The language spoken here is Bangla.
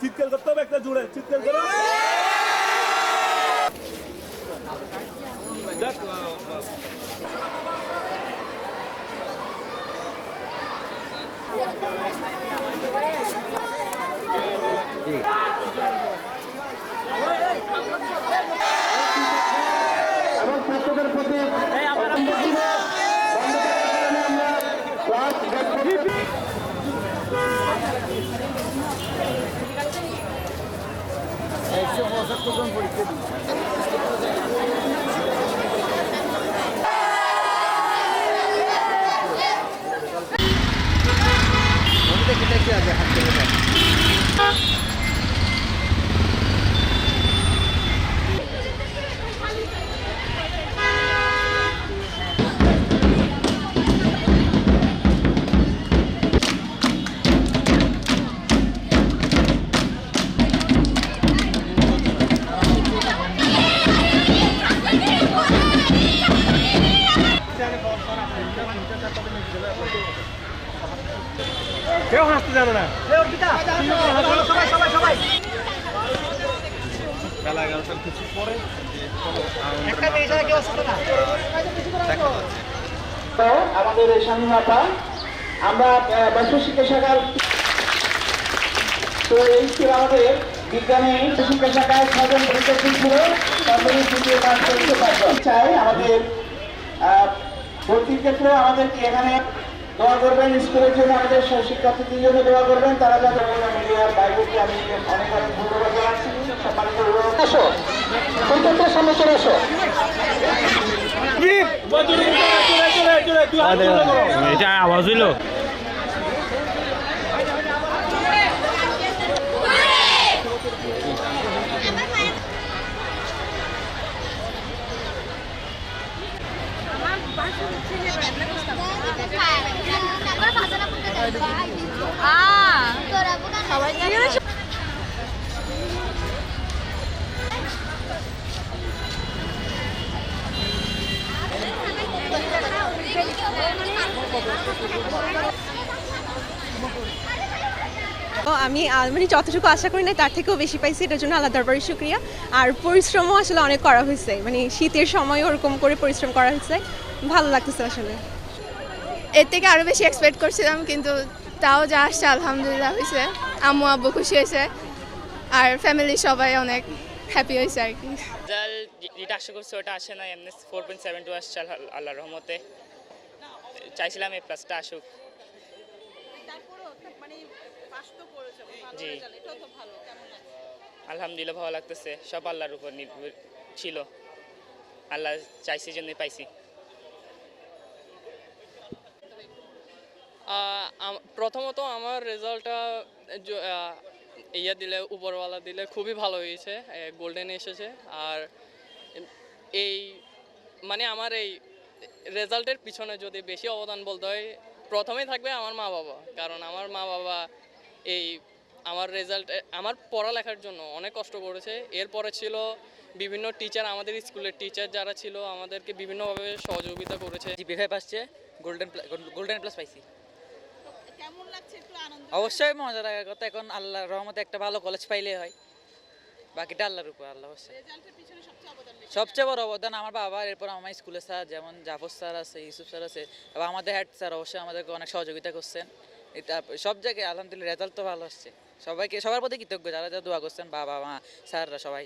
চিৎকার করতে হবে একটা জোরে চিৎকার করো এবং ছাত্রদের প্রতি কেউ হাসতে জানো না বেলা 11টার কিছু পরে আমাদের স্বামী মাতা আমরা বৈশ্বিক শিক্ষা শাখার তো এই ছিল আমাদের বিজ্ঞানী শিক্ষা শাখায় 6জন পরীক্ষার্থী ছিল তাদের দ্বিতীয় পাস করতে পারবেন চাই আমাদের ভর্তির ক্ষেত্রে আমাদেরকে এখানে দোয়া করবেন স্কুলের জন্য আমাদের শিক্ষার্থীদের জন্য দোয়া করবেন তারা যাতে মিডিয়ার বাইরেকে আমি অনেক অনেক ধন্যবাদ জানাচ্ছি সম্মানিত আসো পরীক্ষার্থীর সামনে চলে আসো এটা আওয়াজ হইলো আমি মানে যতটুকু আশা করি না তার থেকেও বেশি পাইছি, এটার জন্য আল্লাহ দরবারে শুকরিয়া। আর পরিশ্রমও আসলে অনেক করা হয়েছে, মানে শীতের সময় ওরকম করে পরিশ্রম করা হয়েছে, ভালো লাগতেছে আসলে। এর থেকে আরও বেশি এক্সপেক্ট করছিলাম, কিন্তু তাও যা আসছে আলহামদুলিল্লাহ হয়েছে। আম্মু আব্বু খুশি হয়েছে আর ফ্যামিলি সবাই অনেক হ্যাপি হয়েছে আর কি। যেটা আশা করছি ওটা আসে না, এমনি 4.72 আসছে আল্লাহর রহমতে। চাইছিলাম এই প্লাসটা আসুক। জি আলহামদুলিল্লাহ ভালো লাগতেছে, সব আল্লাহর উপর নির্ভর ছিল, আল্লাহ চাইছি জন্যই পাইছি। প্রথমত আমার রেজাল্টটা দিলে উপরওয়ালা দিলে খুবই ভালো হয়েছে, গোল্ডেন এসেছে। আর এই মানে আমার এই রেজাল্টের পিছনে যদি বেশি অবদান বলতে হয়, প্রথমেই থাকবে আমার মা বাবা। কারণ আমার মা বাবা এই আমার রেজাল্ট, আমার পড়ালেখার জন্য অনেক কষ্ট করেছে। এরপরে ছিল বিভিন্ন টিচার, আমাদের স্কুলের টিচার যারা ছিল আমাদেরকে বিভিন্নভাবে সহযোগিতা করেছে। জিপিএ পাচ্ছে, গোল্ডেন প্লাস পাইছি। কেমন লাগছে, একটু আনন্দ? অবশ্যই মজা লাগার কথা, এখন আল্লাহর রহমতে একটা ভালো কলেজ পাইলে হয়, বাকিটা আল্লাহর উপর। আল্লাহ রেজাল্টের পিছনে সবচেয়ে বড় অবদান আমার বাবা, এরপর আমার স্কুলের স্যার যেমন জাফর স্যার আছে, ইউসুফ স্যার আছে, এবং আমাদের হেড স্যার অবশ্যই আমাদেরকে অনেক সহযোগিতা করছেন। এটা সব জায়গায় আলহামদুলিল্লাহ রেজাল্ট তো ভালো আসছে। সবাইকে, সবার প্রতি কৃতজ্ঞ যারা যারা দোয়া করছেন, বাবা মা স্যাররা সবাই।